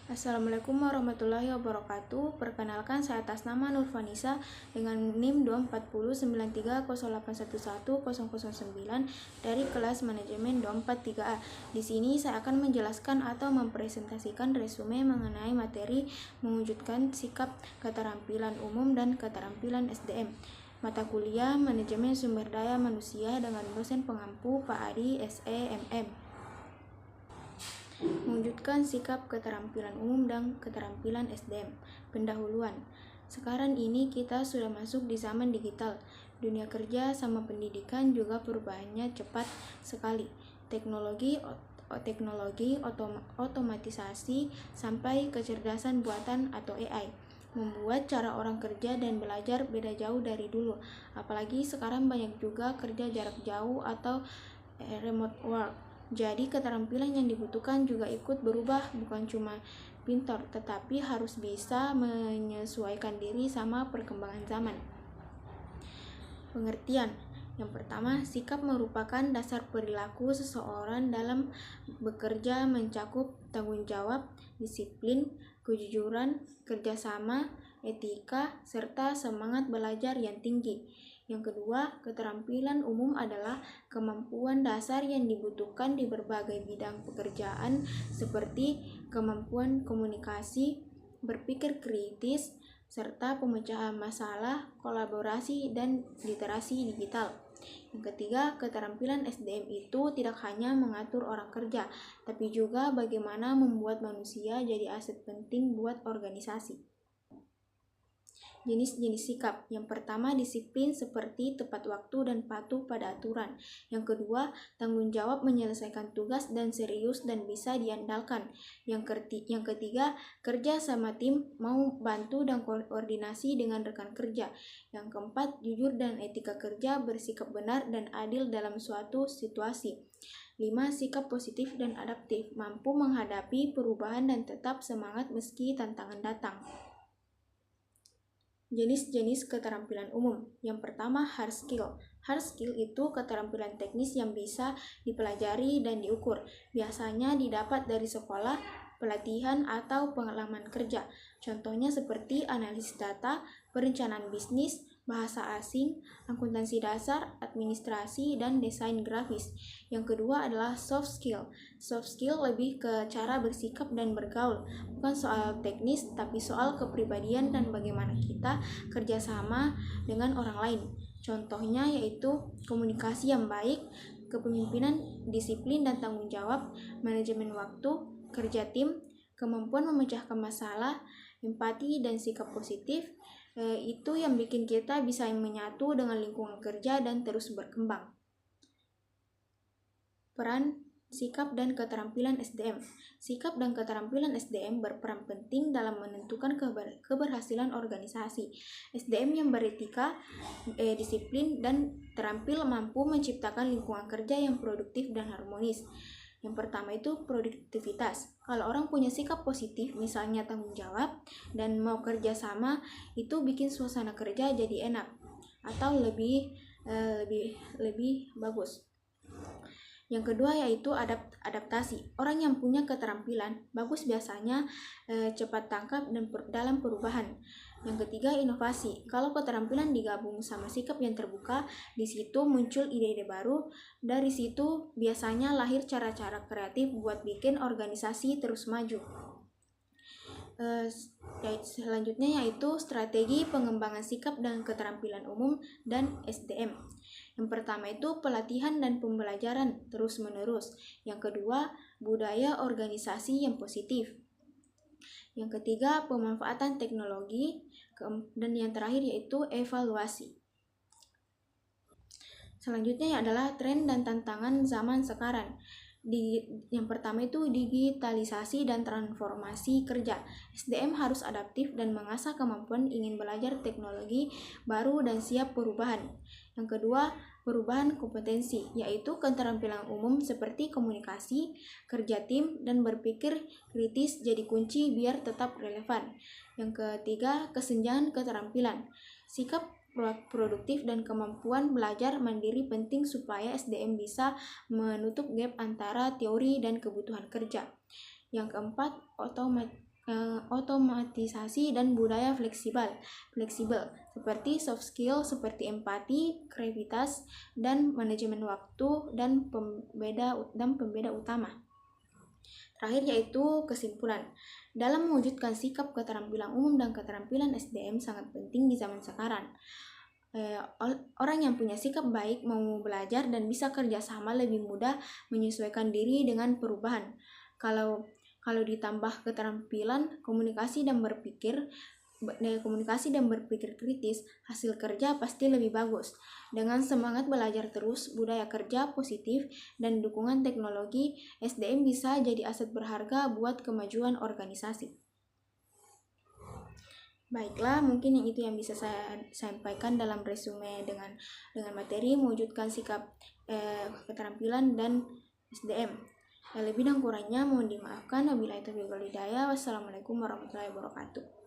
Assalamualaikum warahmatullahi wabarakatuh. Perkenalkan, saya atas nama Nurfanisa dengan NIM 2409308111009 dari kelas manajemen 243A. Di sini saya akan menjelaskan atau mempresentasikan resume mengenai materi mewujudkan sikap keterampilan umum dan keterampilan SDM. Mata kuliah Manajemen Sumber Daya Manusia dengan dosen pengampu Pak Adi SEMM. Mewujudkan sikap keterampilan umum dan keterampilan SDM. Pendahuluan. Sekarang ini kita sudah masuk di zaman digital. Dunia kerja sama pendidikan juga perubahannya cepat sekali. Teknologi, otomatisasi sampai kecerdasan buatan atau AI membuat cara orang kerja dan belajar beda jauh dari dulu. Apalagi sekarang banyak juga kerja jarak jauh atau remote work. Jadi keterampilan yang dibutuhkan juga ikut berubah, bukan cuma pintar, tetapi harus bisa menyesuaikan diri sama perkembangan zaman. Pengertian. Yang pertama, sikap merupakan dasar perilaku seseorang dalam bekerja, mencakup tanggung jawab, disiplin, kejujuran, kerjasama, etika, serta semangat belajar yang tinggi. Yang kedua, keterampilan umum adalah kemampuan dasar yang dibutuhkan di berbagai bidang pekerjaan seperti kemampuan komunikasi, berpikir kritis, serta pemecahan masalah, kolaborasi, dan literasi digital. Yang ketiga, keterampilan SDM itu tidak hanya mengatur orang kerja, tapi juga bagaimana membuat manusia jadi aset penting buat organisasi. Jenis-jenis sikap. Yang pertama, disiplin seperti tepat waktu dan patuh pada aturan. Yang kedua, tanggung jawab menyelesaikan tugas dan serius dan bisa diandalkan. Yang ketiga, kerja sama tim, mau bantu dan koordinasi dengan rekan kerja. Yang keempat, jujur dan etika kerja, bersikap benar dan adil dalam suatu situasi. 5. Sikap positif dan adaptif, mampu menghadapi perubahan dan tetap semangat meski tantangan datang. Jenis-jenis keterampilan umum. Yang pertama, hard skill. Hard skill itu keterampilan teknis yang bisa dipelajari dan diukur. Biasanya didapat dari sekolah, pelatihan, atau pengalaman kerja. Contohnya seperti analisis data, perencanaan bisnis, bahasa asing, akuntansi dasar, administrasi, dan desain grafis. Yang kedua adalah soft skill. Soft skill lebih ke cara bersikap dan bergaul, bukan soal teknis, tapi soal kepribadian dan bagaimana kita kerjasama dengan orang lain. Contohnya yaitu komunikasi yang baik, kepemimpinan, disiplin dan tanggung jawab, manajemen waktu, kerja tim, kemampuan memecahkan masalah, empati dan sikap positif. Itu yang bikin kita bisa menyatu dengan lingkungan kerja dan terus berkembang. Peran sikap dan keterampilan SDM. Sikap dan keterampilan SDM berperan penting dalam menentukan keberhasilan organisasi. SDM yang beretika, disiplin, dan terampil mampu menciptakan lingkungan kerja yang produktif dan harmonis. Yang pertama itu produktivitas. Kalau orang punya sikap positif, misalnya tanggung jawab dan mau kerja sama, itu bikin suasana kerja jadi enak atau lebih bagus. Yang kedua yaitu adaptasi. Orang yang punya keterampilan bagus biasanya cepat tangkap dan dalam perubahan. Yang ketiga, inovasi. Kalau keterampilan digabung sama sikap yang terbuka, di situ muncul ide-ide baru. Dari situ biasanya lahir cara-cara kreatif buat bikin organisasi terus maju. Selanjutnya yaitu strategi pengembangan sikap dan keterampilan umum dan SDM. Yang pertama itu pelatihan dan pembelajaran terus-menerus. Yang kedua, budaya organisasi yang positif. Yang ketiga, pemanfaatan teknologi. Dan yang terakhir yaitu evaluasi. Selanjutnya adalah tren dan tantangan zaman sekarang. Yang pertama itu digitalisasi dan transformasi kerja. SDM harus adaptif dan mengasah kemampuan ingin belajar teknologi baru dan siap perubahan. Yang kedua, perubahan kompetensi, yaitu keterampilan umum seperti komunikasi, kerja tim, dan berpikir kritis jadi kunci biar tetap relevan. Yang ketiga, kesenjangan keterampilan. Sikap produktif dan kemampuan belajar mandiri penting supaya SDM bisa menutup gap antara teori dan kebutuhan kerja. Yang keempat, otomatisasi dan budaya fleksibel seperti soft skill seperti empati, kreativitas, dan manajemen waktu dan pembeda utama. Terakhir yaitu kesimpulan. Dalam mewujudkan sikap keterampilan umum dan keterampilan SDM sangat penting di zaman sekarang. Orang yang punya sikap baik mau belajar dan bisa kerjasama lebih mudah menyesuaikan diri dengan perubahan. Kalau ditambah keterampilan komunikasi dan berpikir kritis, hasil kerja pasti lebih bagus. Dengan semangat belajar terus, budaya kerja positif, dan dukungan teknologi, SDM bisa jadi aset berharga buat kemajuan organisasi. Baiklah, mungkin itu yang bisa saya sampaikan dalam resume dengan materi mewujudkan sikap keterampilan dan SDM. Lebih dan kurangnya mohon dimaafkan. Wabillahi taufiq wal hidayah. Wassalamualaikum warahmatullahi wabarakatuh.